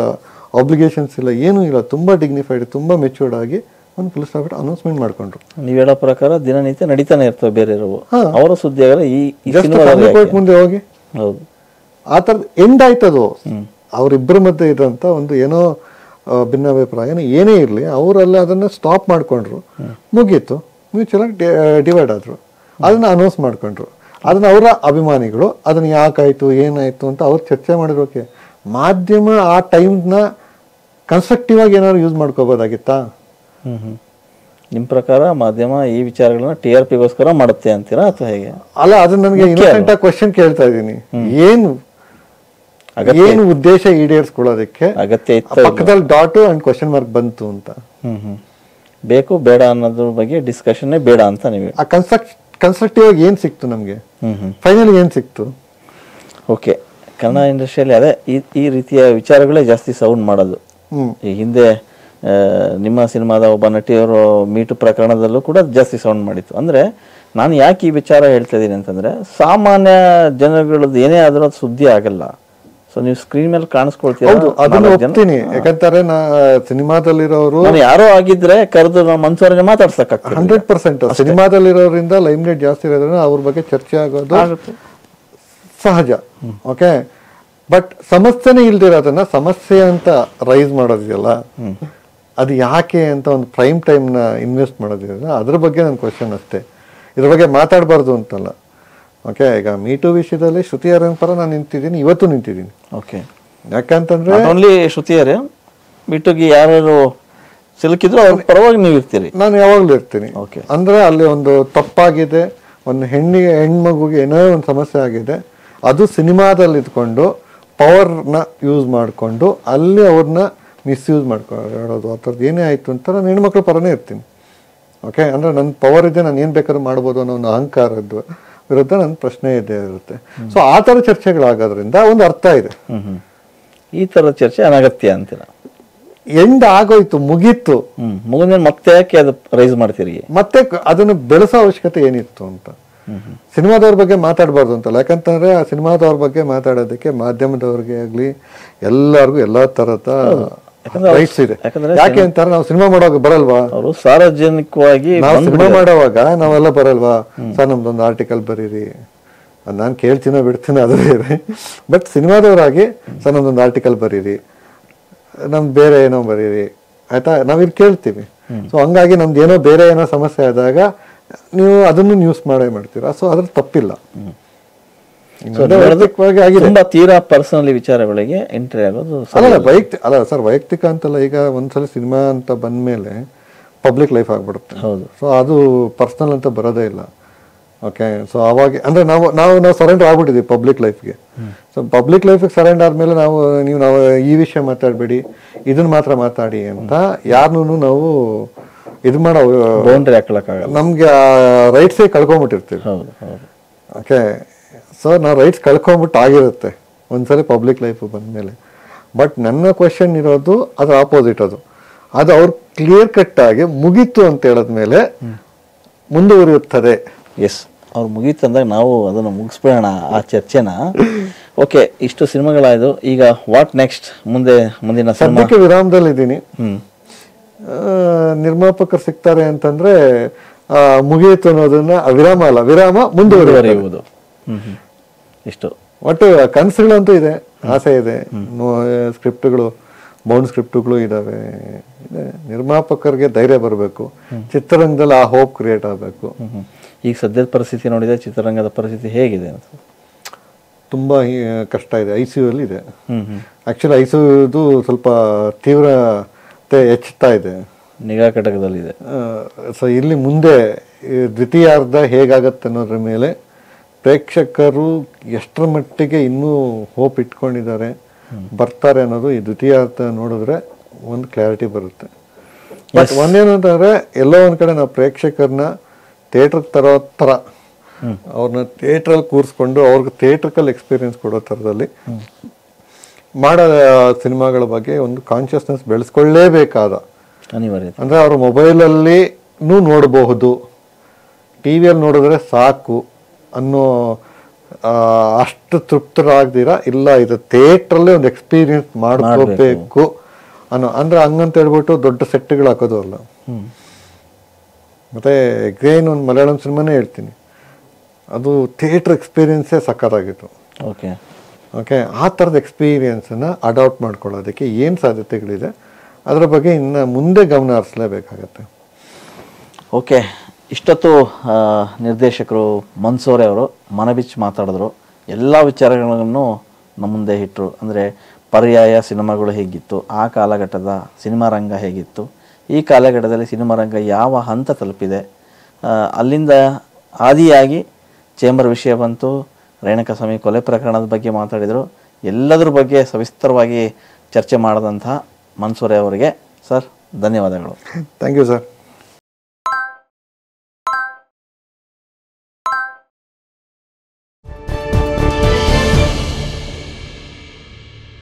ಆಬ್ಲಿಗೇಷನ್ಸ್ ಇಲ್ಲ, ಏನೂ ಇಲ್ಲ, ತುಂಬ ಡಿಗ್ನಿಫೈಡ್, ತುಂಬ ಮೆಚ್ಯೂರ್ಡ್ ಆಗಿ ಒಂದು ಫುಲ್ ಸ್ಟಾಪ್ ಅನೌನ್ಸ್ಮೆಂಟ್ ಮಾಡ್ಕೊಂಡ್ರು. ನೀವು ಹೇಳೋ ಪ್ರಕಾರ ದಿನನಿತ್ಯ ನಡೀತಾನೆ ಇರ್ತವೆ ಬೇರೆ ಅವರ ಸುದ್ದಿ ಆಗಲ್ಲ ಮುಂದೆ ಹೋಗಿ. ಹೌದು, ಆ ಥರದ್ದು ಎಂಡ್ ಆಯ್ತದು. ಅವರಿಬ್ಬರ ಮಧ್ಯೆ ಇದ್ದಂಥ ಒಂದು ಏನೋ ಭಿನ್ನಾಭಿಪ್ರಾಯ ಏನೇ ಇರಲಿ, ಅವರೆಲ್ಲ ಅದನ್ನು ಸ್ಟಾಪ್ ಮಾಡಿಕೊಂಡ್ರು, ಮುಗೀತು, ಮ್ಯೂಚುವಲ್ ಆಗಿ ಡಿವೈಡ್ ಆದರು. ಅದನ್ನು ಅನೌನ್ಸ್ ಮಾಡ್ಕೊಂಡ್ರು. ಅದನ್ನು ಅವರ ಅಭಿಮಾನಿಗಳು ಅದನ್ನು ಯಾಕಾಯಿತು ಏನಾಯಿತು ಅಂತ ಅವ್ರು ಚರ್ಚೆ ಮಾಡಿರೋಕೆ ಮಾಧ್ಯಮ ಆ ಟೈಮ್ನ ಕನ್ಸ್ಟ್ರಕ್ಟಿವ್ ಆಗಿ ಏನಾದ್ರು ಯೂಸ್ ಮಾಡ್ಕೋಬೋದಾಗಿತ್ತಾ? ನಿಮ್ಮ ಪ್ರಕಾರ ಮಾಧ್ಯಮ ಈ ವಿಚಾರಗಳನ್ನ TRPಗೋಸ್ಕರ ಮಾಡುತ್ತೆ ಅಂತೀರಾ ಅಥವಾ ಹೇಗೆ? ಅಲ್ಲ, ಅದು ನನಗೆ ಇನ್ನೊಂದು ಕ್ವಶನ್ ಕೇಳ್ತಾ ಇದ್ದೀನಿ. ಏನು ಉದ್ದೇಶ ಈಡೇರಿಸ್ಕೊಳ್ಳೋದಕ್ಕೆ ಅಗತ್ಯ ಪಕ್ಕದಲ್ಲಿ ಡಾಟು ಅಂಡ್ ಕ್ವಶನ್ ಮಾರ್ಕ್ ಬಂತು ಅಂತ? ಬೇಕು ಬೇಡ ಅನ್ನೋದ್ರ ಬಗ್ಗೆ ಡಿಸ್ಕಷನ್ನೇ ಬೇಡ ಅಂತ ನೀವು. ಆ ಕನ್ಸ್ಟ್ರಕ್ಟಿವ್ ಆಗಿ ಏನ್ ಸಿಕ್ತು ನಮ್ಗೆ? ಫೈನಲ್ ಏನ್ ಸಿಕ್ತು? ಓಕೆ, ಕನ್ನಡ ಇಂಡಸ್ಟ್ರಿಯಲ್ಲಿ ಅದೇ ಈ ರೀತಿಯ ವಿಚಾರಗಳೇ ಜಾಸ್ತಿ ಸೌಂಡ್ ಮಾಡೋದು. ಈ ಹಿಂದೆ ನಿಮ್ಮ ಸಿನಿಮಾದ ಒಬ್ಬ ನಟಿಯವರು ಮೀಟು ಪ್ರಕರಣದಲ್ಲೂ ಕೂಡ ಜಾಸ್ತಿ ಸೌಂಡ್ ಮಾಡಿತ್ತು. ಅಂದ್ರೆ ನಾನು ಯಾಕೆ ಈ ವಿಚಾರ ಹೇಳ್ತಾ ಇದ್ದೀನಿ ಅಂತಂದ್ರೆ, ಸಾಮಾನ್ಯ ಜನಗಳದ್ದು ಏನೇ ಆದ್ರೂ ಅದು ಸುದ್ದಿ ಆಗಲ್ಲ. ಸೊ ನೀವು ಸ್ಕ್ರೀನ್ ಮೇಲೆ ಕಾಣಿಸ್ಕೊಳ್ತೀರಾ, ಅದನ್ನು ಒಪ್ತೀನಿ. ಯಾಕಂತಾರೆ ಸಿನಿಮಾದಲ್ಲಿರೋರು ಯಾರೋ ಆಗಿದ್ರೆ ಕರೆದು ಮನ್ಸೂರನೆ ಮಾತಾಡ್ಸಕ್ಕಾಗ್ತದೆ. 100% ಸಿನಿಮಾದಲ್ಲಿರೋದ್ರಿಂದ ಲೈಮ್ ಲೈಟ್ ಜಾಸ್ತಿ ಇರೋದ್ರಿಂದ ಅವ್ರ ಬಗ್ಗೆ ಚರ್ಚೆ ಆಗೋದು ಸಹಜ. ಓಕೆ, ಬಟ್ ಸಮಸ್ಯೆನೇ ಇಲ್ದಿರೋದನ್ನ ಸಮಸ್ಯೆ ಅಂತ ರೈಸ್ ಮಾಡೋದಿದೆಯಲ್ಲ, ಅದು ಯಾಕೆ ಅಂತ ಒಂದು ಪ್ರೈಮ್ ಟೈಮ್ನ ಇನ್ವೆಸ್ಟ್ ಮಾಡೋದಿದೆಯಲ್ಲ, ಅದ್ರ ಬಗ್ಗೆ ನನ್ನ ಕ್ವಶನ್ ಅಷ್ಟೇ. ಇದ್ರ ಬಗ್ಗೆ ಮಾತಾಡಬಾರ್ದು ಅಂತಲ್ಲ. ಓಕೆ, ಈಗ ಮೀಟು ವಿಷಯದಲ್ಲಿ ಶ್ರುತಿ ಹರಿಹರನ್ ಪರ ನಾನು ನಿಂತಿದ್ದೀನಿ, ಇವತ್ತು ನಿಂತಿದ್ದೀನಿ. ಓಕೆ, ಯಾಕಂತಂದ್ರೆ ಓನ್ಲಿ ಶ್ರುತಿ ಹರಿಹರನ್ ಮೀಟುಗೆ ಯಾರು ಸಿಲುಕಿದ್ರು ಅವ್ರ ಪರವಾಗಿ ನೀವು ಇರ್ತೀರಿ? ನಾನು ಯಾವಾಗಲೂ ಇರ್ತೀನಿ. ಓಕೆ, ಅಂದ್ರೆ ಅಲ್ಲಿ ಒಂದು ತಪ್ಪಾಗಿದೆ, ಒಂದು ಹೆಣ್ಮಗುಗೆ ಏನೋ ಒಂದು ಸಮಸ್ಯೆ ಆಗಿದೆ, ಅದು ಸಿನಿಮಾದಲ್ಲಿ ಇದ್ಕೊಂಡು ಪವರ್ನ ಯೂಸ್ ಮಾಡಿಕೊಂಡು ಅಲ್ಲಿ ಅವ್ರನ್ನ ಮಿಸ್ಯೂಸ್ ಮಾಡ್ಕೊಳ್ಳೋದು, ಆ ಥರದ್ದು ಏನೇ ಆಯಿತು ಅಂತ ನಾನು ಹೆಣ್ಮಕ್ಳ ಪರನೇ ಇರ್ತೀನಿ. ಓಕೆ, ಅಂದರೆ ನನ್ನ ಪವರ್ ಇದೆ, ನಾನು ಏನು ಬೇಕಾದ್ರೂ ಮಾಡ್ಬೋದು ಅನ್ನೋ ಒಂದು ಅಹಂಕಾರದ್ದು ವಿರುದ್ಧ ನನ್ನ ಪ್ರಶ್ನೆ ಇದ್ದೇ ಇರುತ್ತೆ. ಸೊ ಆ ಥರ ಚರ್ಚೆಗಳಾಗೋದ್ರಿಂದ ಒಂದು ಅರ್ಥ ಇದೆ. ಈ ಥರದ ಚರ್ಚೆ ಅನಗತ್ಯ ಅಂತೀರ? ಎಂಡ್ ಆಗೋಯ್ತು, ಮುಗೀತು. ಮುಗಿದ ಮತ್ತೆ ಯಾಕೆ ಅದು ರೈಸ್ ಮಾಡ್ತೀರಿ? ಮತ್ತೆ ಅದನ್ನು ಬೆಳೆಸೋ ಅವಶ್ಯಕತೆ ಏನಿತ್ತು ಅಂತ. ಸಿನಿಮಾದವ್ರ ಬಗ್ಗೆ ಮಾತಾಡಬಾರ್ದು ಅಂತಲ್ಲ, ಯಾಕಂತಂದ್ರೆ ಆ ಸಿನಿಮಾದವ್ರ ಬಗ್ಗೆ ಮಾತಾಡೋದಕ್ಕೆ ಮಾಧ್ಯಮದವ್ರಿಗೆ ಆಗಲಿ ಎಲ್ಲರಿಗೂ ಎಲ್ಲ ತರದ ರೈಟ್ಸ್ ಇದೆ. ಯಾಕೆ ಅಂತಾರೆ, ನಾವು ಸಿನಿಮಾ ಮಾಡುವಾಗ ಬರಲ್ವಾ, ಅವರು ಸಾರ್ವಜನಿಕವಾಗಿ ನಾವು ಸಿನಿಮಾ ಮಾಡುವಾಗ ನಾವೆಲ್ಲ ಬರಲ್ವಾ ಸರ್, ನಮ್ದೊಂದು ಆರ್ಟಿಕಲ್ ಬರೀರಿ, ನಾನು ಕೇಳ್ತೀನೋ ಬಿಡ್ತೀನೋ ಅದು ಬೇರೆ. ಬಟ್ ಸಿನಿಮಾದವರಾಗಿ ಸರ್ ನಮ್ದೊಂದು ಆರ್ಟಿಕಲ್ ಬರೀರಿ, ನಮ್ದು ಬೇರೆ ಏನೋ ಬರೀರಿ, ಆಯ್ತಾ, ನಾವಿಲ್ಲಿ ಕೇಳ್ತೀವಿ. ಸೊ ಹಂಗಾಗಿ ನಮ್ದು ಏನೋ ಬೇರೆ ಏನೋ ಸಮಸ್ಯೆ ಆದಾಗ ನೀವು ಅದನ್ನು ನ್ಯೂಸ್ ಮಾಡ್ತೀರಾ. ಸೊ ಅದ್ರ ತಪ್ಪಿಲ್ಲ. ತುಂಬಾ ತೀರಾ ಪರ್ಸನಲ್ ವಿಚಾರಗಳಿಗೆ ಎಂಟ್ರಿ ಆಗೋದು ಅಲ್ಲ ಸರ್, ವೈಯಕ್ತಿಕ ಅಂತಲ್ಲ. ಈಗ ಒಂದ್ಸಲ ಸಿನಿಮಾ ಅಂತ ಬಂದ್ಮೇಲೆ ಪಬ್ಲಿಕ್ ಲೈಫ್ ಆಗ್ಬಿಡುತ್ತೆ. ಹೌದು. ಸೊ ಅದು ಪರ್ಸನಲ್ ಅಂತ ಬರೋದೇ ಇಲ್ಲ. ಓಕೆ, ಸೊ ಅವಾಗ ಅಂದ್ರೆ ನಾವು ಸರೆಂಡರ್ ಆಗ್ಬಿಟ್ಟಿದ್ವಿ ಪಬ್ಲಿಕ್ ಲೈಫ್ಗೆ. ಸೊ ಪಬ್ಲಿಕ್ ಲೈಫಿಗೆ ಸರೆಂಡರ್ ಆದ್ಮೇಲೆ ನಾವು ಈ ವಿಷಯ ಮಾತಾಡ್ಬೇಡಿ, ಇದನ್ನ ಮಾತ್ರ ಮಾತಾಡಿ ಅಂತ ಯಾರನ್ನೂ ನಾವು ಇದು ಮಾಡೋ ಬೌಂಡ್ರಿ ಹಾಕ್ಲಕ್ಕಾಗಲ್ಲ. ನಮ್ಗೆ ರೈಟ್ಸೇ ಕಳ್ಕೊಂಡ್ಬಿಟ್ಟಿರ್ತೀವಿ. ಓಕೆ, ಸೊ ನಾವು ರೈಟ್ಸ್ ಕಳ್ಕೊಂಬಿಟ್ಟು ಆಗಿರುತ್ತೆ ಒಂದ್ಸಲಿ ಪಬ್ಲಿಕ್ ಲೈಫ್ ಬಂದಮೇಲೆ. ಬಟ್ ನನ್ನ ಕ್ವೆಶನ್ ಇರೋದು ಅದ್ರ ಆಪೋಸಿಟ್. ಅದು ಅವ್ರು ಕ್ಲಿಯರ್ ಕಟ್ ಆಗಿ ಮುಗೀತು ಅಂತ ಹೇಳಿದ್ಮೇಲೆ ಮುಂದುವರಿಯುತ್ತದೆ. ಎಸ್, ಅವ್ರು ಮುಗೀತು ಅಂದಾಗ ನಾವು ಅದನ್ನು ಮುಗಿಸ್ಬಿಡೋಣ ಆ ಚರ್ಚೆನ. ಓಕೆ, ಇಷ್ಟು ಸಿನಿಮಾಗಳಾಯ್ತು, ಈಗ ವಾಟ್ ನೆಕ್ಸ್ಟ್? ಮುಂದಿನ ಸದ್ಯಕ್ಕೆ ವಿರಾಮದಲ್ಲಿ ಇದ್ದೀನಿ. ನಿರ್ಮಾಪಕರು ಸಿಗ್ತಾರೆ ಅಂತಂದ್ರೆ ಮುಗಿಯಿತು ಅನ್ನೋದನ್ನ ವಿರಾಮ ಮುಂದುವರಿಯುವುದು. ಇಷ್ಟು ಒಟ್ಟು ಕನಸುಗಳಂತೂ ಇದೆ, ಆಸೆ ಇದೆ, ಸ್ಕ್ರಿಪ್ಟ್ಗಳು, ಬೌಂಡ್ ಸ್ಕ್ರಿಪ್ಟ್ಗಳು ಇದಾವೆ. ನಿರ್ಮಾಪಕರಿಗೆ ಧೈರ್ಯ ಬರಬೇಕು, ಚಿತ್ರರಂಗದಲ್ಲಿ ಆ ಹೋಪ್ ಕ್ರಿಯೇಟ್ ಆಗಬೇಕು. ಈಗ ಸದ್ಯದ ಪರಿಸ್ಥಿತಿ ನೋಡಿದ್ರೆ ಚಿತ್ರರಂಗದ ಪರಿಸ್ಥಿತಿ ಹೇಗಿದೆ ಅಂತ? ತುಂಬಾ ಕಷ್ಟ ಇದೆ. ICU ಅಲ್ಲಿ ಇದೆ. ಆಕ್ಚುಲಿ ICU ಸ್ವಲ್ಪ ತೀವ್ರತೆ ಹೆಚ್ಚುತ್ತಾ ಇದೆ, ನಿಗಾ ಘಟಕದಲ್ಲಿದೆ. ಸೊ ಇಲ್ಲಿ ಮುಂದೆ ದ್ವಿತೀಯಾರ್ಧ ಹೇಗಾಗತ್ತೆ ಅನ್ನೋದ್ರ ಮೇಲೆ ಪ್ರೇಕ್ಷಕರು ಎಷ್ಟರ ಮಟ್ಟಿಗೆ ಇನ್ನೂ ಹೋಪ್ ಇಟ್ಕೊಂಡಿದ್ದಾರೆ, ಬರ್ತಾರೆ ಅನ್ನೋದು ಈ ದ್ವಿತೀಯಾರ್ಧ ನೋಡಿದ್ರೆ ಒಂದು ಕ್ಲಾರಿಟಿ ಬರುತ್ತೆ. ಬಟ್ ಒಂದೇನು ಅಂತಂದ್ರೆ, ಎಲ್ಲೋ ಒಂದ್ ಕಡೆ ನಾವು ಪ್ರೇಕ್ಷಕರನ್ನ ಥಿಯೇಟ್ರಿಗೆ ತರೋ ಥರ ಅವ್ರನ್ನ ಥಿಯೇಟ್ರಲ್ಲಿ ಕೂರಿಸ್ಕೊಂಡು ಅವ್ರಿಗೆ ಥಿಯೇಟ್ರಿಕಲ್ ಎಕ್ಸ್ಪೀರಿಯನ್ಸ್ ಕೊಡೋ ಥರದಲ್ಲಿ ಮಾಡೋ ಸಿನಿಮಾಗಳ ಬಗ್ಗೆ ಒಂದು ಕಾನ್ಷಿಯಸ್ನೆಸ್ ಬೆಳೆಸ್ಕೊಳ್ಳೇಬೇಕಾದ ಅನಿವಾರ್ಯ. ಅಂದರೆ ಅವರು ಮೊಬೈಲಲ್ಲಿ ನೋಡಬಹುದು, ಟಿವಿಯಲ್ಲಿ ನೋಡಿದ್ರೆ ಸಾಕು ಅನ್ನೋ ಅಷ್ಟು ತೃಪ್ತರಾಗ್ದಿರ, ಇಲ್ಲ ಇದು ಥಿಯೇಟ್ರಲ್ಲೇ ಒಂದು ಎಕ್ಸ್ಪೀರಿಯನ್ಸ್ ಮಾಡ್ಕೋಬೇಕು ಅಂದರೆ ಹಂಗಂತ ಹೇಳ್ಬಿಟ್ಟು ದೊಡ್ಡ ಸೆಟ್ಗಳು ಹಾಕೋದು ಅಲ್ಲ. ಮತ್ತು ಗ್ರೇನ್ ಒಂದು ಮಲಯಾಳಂ ಸಿನಿಮಾನೇ ಹೇಳ್ತೀನಿ, ಅದು ಥಿಯೇಟ್ರ್ ಎಕ್ಸ್ಪೀರಿಯನ್ಸೇ ಸಕ್ಕತ್ತಾಗಿತ್ತು. ಓಕೆ ಓಕೆ, ಆ ಥರದ ಎಕ್ಸ್ಪೀರಿಯನ್ಸನ್ನು ಅಡಾಪ್ಟ್ ಮಾಡ್ಕೊಳ್ಳೋದಕ್ಕೆ ಏನು ಸಾಧ್ಯತೆಗಳಿದೆ ಅದರ ಬಗ್ಗೆ ಇನ್ನು ಮುಂದೆ ಗಮನ ಹರಿಸಲೇಬೇಕಾಗತ್ತೆ. ಓಕೆ, ಇಷ್ಟೊತ್ತು ನಿರ್ದೇಶಕರು ಮನ್ಸೂರೆ ಅವರು ಮನಬಿಚ್ಚಿ ಮಾತಾಡಿದ್ರು. ಎಲ್ಲ ವಿಚಾರಗಳನ್ನು ನಮ್ಮ ಮುಂದೆ ಇಟ್ಟರು. ಅಂದರೆ ಪರ್ಯಾಯ ಸಿನಿಮಾಗಳು ಹೇಗಿತ್ತು, ಆ ಕಾಲಘಟ್ಟದ ಸಿನಿಮಾ ರಂಗ ಹೇಗಿತ್ತು, ಈ ಕಾಲಘಟ್ಟದಲ್ಲಿ ಸಿನಿಮಾ ರಂಗ ಯಾವ ಹಂತ ತಲುಪಿದೆ, ಅಲ್ಲಿಂದ ಆದಿಯಾಗಿ ಚೇಂಬರ್ ವಿಷಯ ಬಂತು, ರೇಣುಕಾಸ್ವಾಮಿ ಕೊಲೆ ಪ್ರಕರಣದ ಬಗ್ಗೆ ಮಾತಾಡಿದರು. ಎಲ್ಲದರ ಬಗ್ಗೆ ಸವಿಸ್ತರವಾಗಿ ಚರ್ಚೆ ಮಾಡಿದಂತಹ ಮನ್ಸೂರೆ ಅವರಿಗೆ ಸರ್ ಧನ್ಯವಾದಗಳು. Thank you sir.